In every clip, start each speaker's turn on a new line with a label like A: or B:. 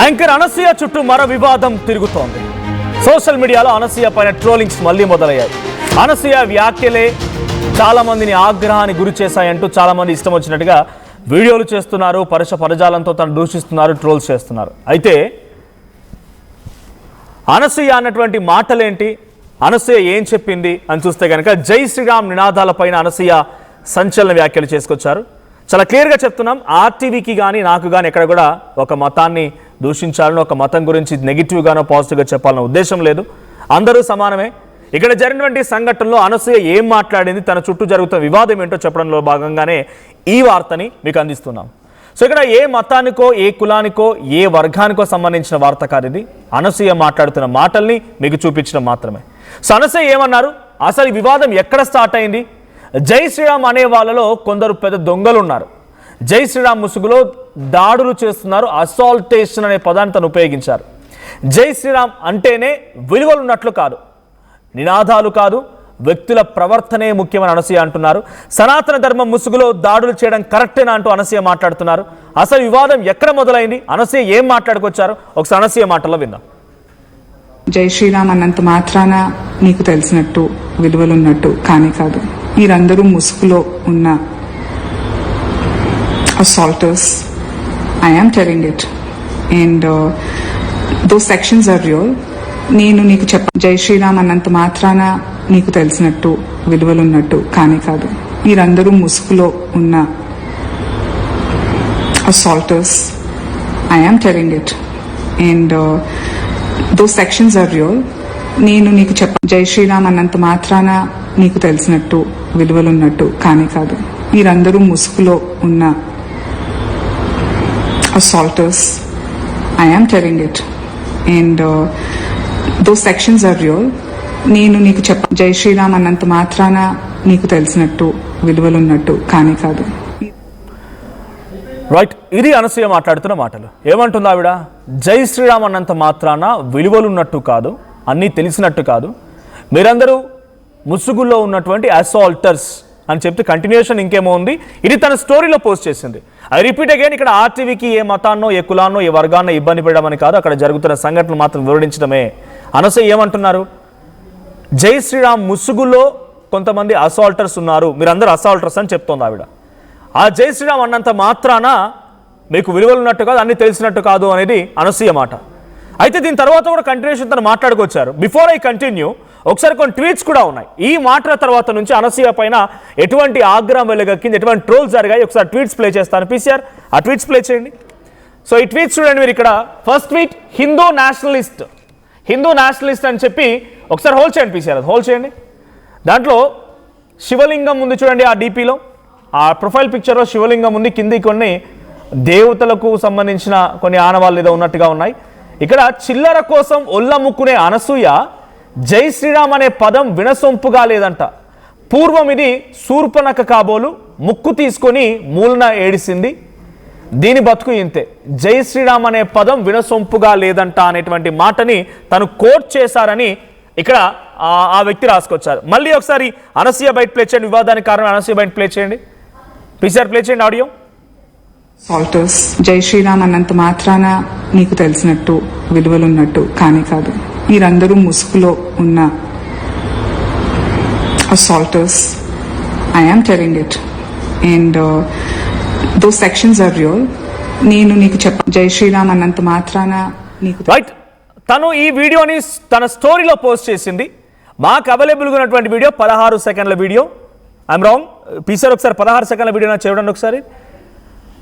A: Anchor Anasuya చుట్టూ మరో వివాదం తిరుగుతోంది. సోషల్ మీడియాలో అనసూయ పైన ట్రోలింగ్స్ మళ్లీ మొదలయ్యాయి. అనసూయ వ్యాఖ్యలే చాలా మందిని ఆగ్రహానికి గురి చేశాయంటూ చాలా మంది ఇష్టం వచ్చినట్టుగా వీడియోలు చేస్తున్నారు, పరుష పదజాలంతో తను దూషిస్తున్నారు, ట్రోల్స్ చేస్తున్నారు. అయితే అనసూయ అన్నటువంటి మాటలేంటి, అనసూయ ఏం చెప్పింది అని చూస్తే కనుక జై శ్రీరామ్ నినాదాలపైన అనసూయ సంచలన వ్యాఖ్యలు చేసుకొచ్చారు. చాలా క్లియర్గా చెప్తున్నాం, ఆర్టీవీకి కానీ నాకు కానీ ఎక్కడ కూడా ఒక మతాన్ని దూషించాలని, ఒక మతం గురించి నెగిటివ్గానో పాజిటివ్గా చెప్పాలన్న ఉద్దేశం లేదు. అందరూ సమానమే. ఇక్కడ జరిగినటువంటి సంఘటనలో అనసూయ ఏం మాట్లాడింది, తన చుట్టూ జరుగుతున్న వివాదం ఏంటో చెప్పడంలో భాగంగానే ఈ వార్తని మీకు అందిస్తున్నాం. సో ఇక్కడ ఏ మతానికో, ఏ కులానికో, ఏ వర్గానికో సంబంధించిన వార్త కాదు ఇది. అనసూయ మాట్లాడుతున్న మాటల్ని మీకు చూపించడం మాత్రమే. సో అనసూయ ఏమన్నారు, అసలు ఈ వివాదం ఎక్కడ స్టార్ట్ అయింది? జై శ్రీరామ్ అనే వాళ్ళలో కొందరు పెద్ద దొంగలు ఉన్నారు. జై శ్రీరామ్ ముసుగులో దాడులు చేస్తున్నారు. అసాల్టేషన్ అనే పదాన్ని తను ఉపయోగించారు. జై శ్రీరామ్ అంటేనే విలువలు ఉన్నట్లు కాదు, నినాదాలు కాదు, వ్యక్తుల ప్రవర్తనే ముఖ్యమని అనసూయ అంటున్నారు. సనాతన ధర్మం ముసుగులో దాడులు చేయడం కరెక్టేనా అంటూ అనసూయ మాట్లాడుతున్నారు. అసలు వివాదం ఎక్కడ మొదలైంది, అనసూయ ఏం మాట్లాడుకొచ్చారు, ఒకసారి అనసూయ మాటల్లో విందాం.
B: జై శ్రీరామ్ అన్నంత మాత్రాన నీకు తెలిసినట్టు విలువలున్నట్టు కానీ కాదు. మీరందరూ ముసుగులో ఉన్న assaulters. I am telling it. And those sections are real. నేను నీకు జై శ్రీరామ్ అన్నంత మాత్రాన నీకు తెలిసినట్టు విలువలున్నట్టు కానీ కాదు. మీరందరూ ముసుగులో ఉన్న assaulters. I am telling it. And those sections are real. నేను నీకు జై శ్రీరామ్ అన్నంత మాత్రాన నీకు తెలిసినట్టు విలువలున్నట్టు కానీ కాదు. మీరందరూ ముసుగులో ఉన్న assaulters. I am telling it. And those sections are real. నేను నీకు జై శ్రీరామ్ అన్నంత మాత్రాన నీకు తెలిసినట్టు విలువలున్నట్టు కానీ కాదు.
A: రైట్, ఇది అనసూయ మాట్లాడుతున్న మాటలు. ఏమంటుంది ఆవిడ? జై శ్రీరామ్ అన్నంత మాత్రాన విలువలున్నట్టు కాదు, అన్నీ తెలిసినట్టు కాదు, మీరందరూ ముసుగుల్లో ఉన్నటువంటి అసాల్టర్స్ అని చెప్తే కంటిన్యూషన్ ఇంకేమో ఉంది. ఇది తన స్టోరీలో పోస్ట్ చేసింది. ఐ రిపీట్ అగైన్, ఇక్కడ ఆర్టీవీకి ఏ మతాన్నో, ఏ కులాన్నో, ఏ వర్గాన్నో ఇబ్బంది పెట్టడమని కాదు, అక్కడ జరుగుతున్న సంఘటనలు మాత్రం వివరించడమే. అనసూయ ఏమంటున్నారు? జై శ్రీరామ్ ముసుగులో కొంతమంది అసాల్టర్స్ ఉన్నారు, మీరందరూ అసాల్టర్స్ అని చెప్తోంది ఆవిడ. ఆ జై శ్రీరామ్ అన్నంత మాత్రాన మీకు విలువలు ఉన్నట్టు కాదు, అన్ని తెలిసినట్టు కాదు అనేది అనసూయ మాట. అయితే దీని తర్వాత కూడా కంటిన్యూషన్ తను మాట్లాడుకొచ్చారు. బిఫోర్ ఐ కంటిన్యూ, ఒకసారి కొన్ని ట్వీట్స్ కూడా ఉన్నాయి. ఈ మాటల తర్వాత నుంచి అనసూయ పైన ఎటువంటి ఆగ్రహం వెలుగక్కింది, ఎటువంటి ట్రోల్స్ జరిగాయి, ఒకసారి ట్వీట్స్ ప్లే చేస్తాను. పీసీఆర్ ఆ ట్వీట్స్ ప్లే చేయండి. సో ఈ ట్వీట్స్ చూడండి మీరు. ఇక్కడ ఫస్ట్ ట్వీట్, హిందూ నేషనలిస్ట్ అని చెప్పి ఒకసారి హోల్డ్ చేయండి. పీసీఆర్ హోల్డ్ చేయండి. దాంట్లో శివలింగం ఉంది చూడండి, ఆ డీపీలో, ఆ ప్రొఫైల్ పిక్చర్లో శివలింగం ఉంది, కింది కొన్ని దేవతలకు సంబంధించిన కొన్ని ఆనవాళ్ళు ఏదో ఉన్నట్టుగా ఉన్నాయి. ఇక్కడ చిల్లర కోసం ఒళ్ళముక్కునే అనసూయ జై శ్రీరామ్ అనే పదం వినసొంపుగా లేదంట. పూర్వం ఇది శూర్పణఖ కాబోలు ముక్కు తీసుకొని మూలన ఏడిసింది, దీని బతుకు ఇంతే. జై శ్రీరామ్ అనే పదం వినసొంపుగా లేదంట అనేటువంటి మాటని తను కోట్ చేశారని ఇక్కడ ఆ వ్యక్తి రాసుకొచ్చారు. మళ్ళీ ఒకసారి అనసూయ బయట ప్లే చేయండి. వివాదానికి కారణం అనసూయ బయట ప్లే చేయండి. పీసీఆర్ ప్లే చేయండి ఆడియో.
B: assaulters. జై శ్రీరామ్ అన్నంత మాత్రాన నీకు తెలిసినట్టు విలువలున్నట్టు కానీ కాదు. మీరందరూ ముసుగులో ఉన్న assaulters. I am telling it. And those sections are real. నేను నీకు జై శ్రీరామ్ అన్నంత మాత్రాన నీకు
A: రైట్. తను ఈ వీడియోని తన స్టోరీలో పోస్ట్ చేసింది. మాకు అవైలబుల్గా ఉన్నటువంటి వీడియో 16 సెకండ్ల వీడియో. ఐఎమ్ రాంగ్, పీసీఆర్ ఒకసారి 16 సెకండ్ల వీడియో నాకు చూడండి ఒకసారి.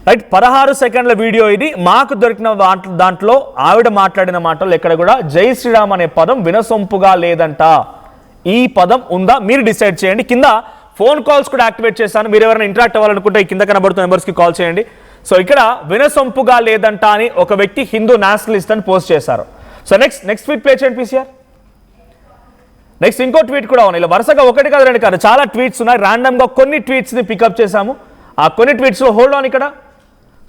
A: రైట్, 16 సెకండ్ల వీడియో ఇది. మాకు దొరికిన దాంట్లో ఆవిడ మాట్లాడిన మాటలు ఎక్కడ కూడా జై శ్రీరామ్ అనే పదం వినసొంపుగా లేదంట. ఈ పదం ఉందా మీరు డిసైడ్ చేయండి. కింద ఫోన్ కాల్స్ కూడా యాక్టివేట్ చేశాను. మీరు ఎవరైనా ఇంటరాక్ట్ అవ్వాలనుకుంటే కింద కనబడుతున్న నెంబర్స్కి కాల్ చేయండి. సో ఇక్కడ వినసొంపుగా లేదంట అని ఒక వ్యక్తి హిందూ నేషనలిస్ట్ అని పోస్ట్ చేశారు. సో నెక్స్ట్ ట్వీట్ ప్లే చేయండి పీసీఆర్. నెక్స్ట్ ఇంకో ట్వీట్ కూడా ఉన్నాయి. ఇలా వరుసగా ఒకటి కాదు రెండు కాదు, చాలా ట్వీట్స్ ఉన్నాయి. ర్యాండమ్గా కొన్ని ట్వీట్స్ని పికప్ చేశాము. ఆ కొన్ని ట్వీట్స్లో హోల్డ్ ఆన్ ఇక్కడ.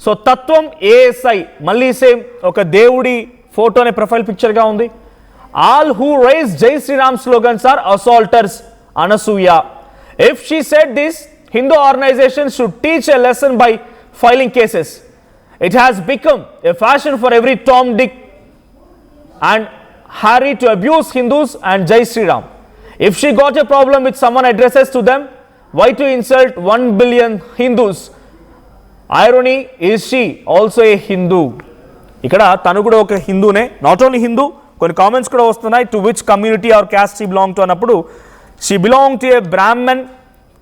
A: సో తత్వం ఏఎస్ఐ, మళ్ళీ సేమ్ ఒక దేవుడి ఫోటో అనే ప్రొఫైల్ పిక్చర్గా ఉంది. All who rise Jai Shriram slogans are assaulters, Anasuya. If she said this, Hindu organisation should teach a lesson by filing cases. It has become a fashion for every Tom, Dick and Harry to abuse Hindus and Jai Sri Ram. If she got a problem with someone addresses to them, why to insult 1 billion Hindus? Irony, is she also a Hindu? ఇక్కడ తను కూడా ఒక హిందూనే, not only Hindu, కొన్ని comments కూడా వస్తున్నాయి. To which community or caste she belong to అన్నప్పుడు she belong to a Brahmin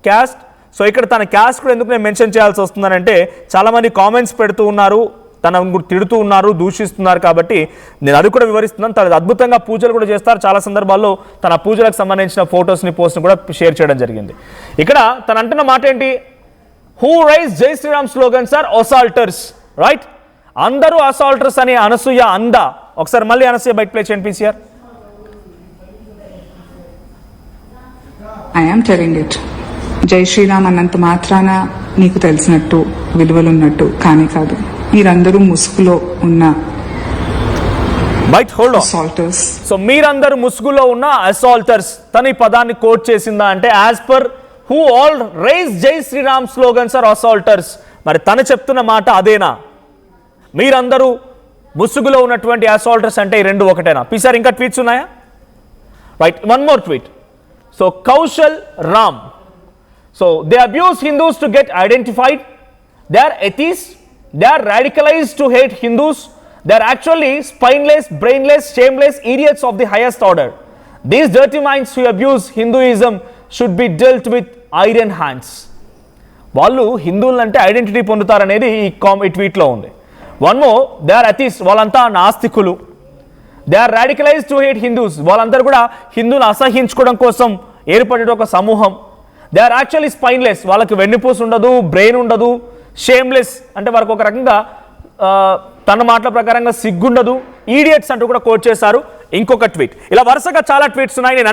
A: caste. So ఇక్కడ తన క్యాస్ట్ కూడా ఎందుకు నేను మెన్షన్ చేయాల్సి వస్తుందనంటే చాలామంది కామెంట్స్ పెడుతూ ఉన్నారు, తనను తిడుతూ ఉన్నారు, దూషిస్తున్నారు. కాబట్టి నేను అది కూడా వివరిస్తున్నాను. తను అద్భుతంగా పూజలు కూడా చేస్తారు. చాలా సందర్భాల్లో తన పూజలకు సంబంధించిన ఫొటోస్ని పోస్ట్ని కూడా షేర్ చేయడం జరిగింది. ఇక్కడ తను అంటున్న మాట ఏంటి? Who rise Jai Shriram slogans are అసాల్టర్స్, right? అందరూ అసాల్టర్స్ అని అనసూయ అందా? ఒకసారి మళ్ళీ అనసూయ బయట ప్లే చేయండి PCR.
B: I am telling it. జై శ్రీరామ్ అన్నంత మాత్రాన నీకు తెలిసినట్టు విలువలున్నట్టు కానీ కాదు. మీరందరూ ముసుగులో ఉన్న
A: బైట్ హోల్డ్ ఆన్.
B: అసాల్టర్స్.
A: సో మీరందరూ ముసుగులో ఉన్న అసాల్టర్స్. తన ఈ పదాన్ని కోట్ చేసిందా అంటే as per who all raise Jai Shriram slogans are అసాల్టర్స్. మరి తను చెప్తున్న మాట అదేనా? మీరందరూ ముసుగులో ఉన్నటువంటి అసాల్టర్స్ అంటే ఈ రెండు ఒకటేనా? పీసార్ ఇంకా ట్వీట్స్ ఉన్నాయా? Right, one more tweet. So Kaushal Ram. So they abuse Hindus to get identified. They are atheist. They are radicalized to hate Hindus. They are actually spineless, brainless, shameless idiots of the highest order. These dirty minds who abuse Hinduism should be dealt with iron hands. వాళ్ళు హిందువులు అంటే identity పొందుతారనేది ఈ ట్వీట్లో ఉంది. One more, they are atheist. వాళ్ళంతా నాస్తికులు. They are radicalised to hate Hindus. వాళ్ళందరూ కూడా హిందువులు అసహించుకోవడం కోసం ఏర్పడే ఒక సమూహం. They are actually spineless. వాళ్ళకి వెన్నుపూస ఉండదు, బ్రెయిన్ ఉండదు. షేమ్లెస్ అంటే వారికి ఒక రకంగా తన మాటల ప్రకారంగా సిగ్గుండదు. ఈడియట్స్ అంటూ కూడా కోట్ చేశారు. ఇంకొక ట్వీట్. ఇలా వరుసగా చాలా ట్వీట్స్ ఉన్నాయి. నేను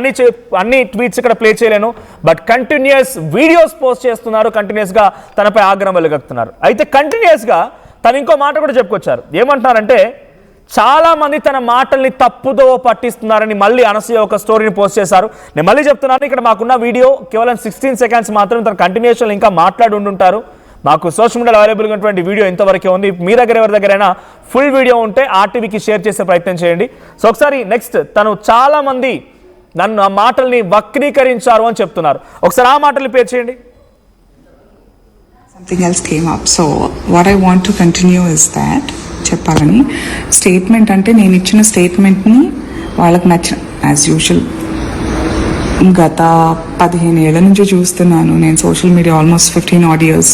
A: అన్ని ట్వీట్స్ ఇక్కడ ప్లే చేయలేను. బట్ కంటిన్యూస్ వీడియోస్ పోస్ట్ చేస్తున్నారు. కంటిన్యూస్గా తనపై ఆగ్రహం వెలుగక్కుతున్నారు. అయితే కంటిన్యూస్గా తను ఇంకో మాట కూడా చెప్పుకొచ్చారు. ఏమంటున్నారంటే చాలా మంది తన మాటల్ని తప్పుదో పట్టిస్తున్నారని మళ్ళీ అనసూయ ఒక స్టోరీని పోస్ట్ చేశారు. నేను మళ్ళీ చెప్తున్నాను, ఇక్కడ మాకున్న వీడియో కేవలం 16 seconds మాత్రం. తన కంటిన్యూషన్ ఇంకా మాట్లాడి ఉండుంటారు. మాకు సోషల్ మీడియాలో అవైలబుల్గా ఉన్నటువంటి వీడియో ఇంతవరకే ఉంది. మీ దగ్గర ఎవరి దగ్గరైనా ఫుల్ వీడియో ఉంటే ఆర్టీవీకి షేర్ చేసే ప్రయత్నం చేయండి. సో ఒకసారి నెక్స్ట్, తను చాలా మంది నన్ను ఆ మాటల్ని వక్రీకరించారు అని చెప్తున్నారు. ఒకసారి ఆ మాటల్ని ప్లే చేయండి.
B: Something else came up. So what I want to continue is that చెప్పాలని స్టేట్మెంట్ అంటే నేను ఇచ్చిన స్టేట్మెంట్ని వాళ్ళకి నచ్చిన యాజ్ యూజువల్ గత 15 ఏళ్ల నుంచి చూస్తున్నాను నేను social media, almost 15 odd years.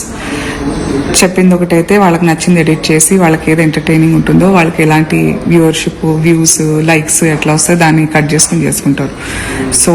B: చెప్పింది ఒకటైతే వాళ్ళకి నచ్చింది ఎడిట్ చేసి వాళ్ళకి ఏది ఎంటర్టైనింగ్ ఉంటుందో, వాళ్ళకి ఎలాంటి వ్యూవర్షిప్, వ్యూస్, లైక్స్ ఎట్లా వస్తే దాన్ని కట్ చేసుకుంటారు. సో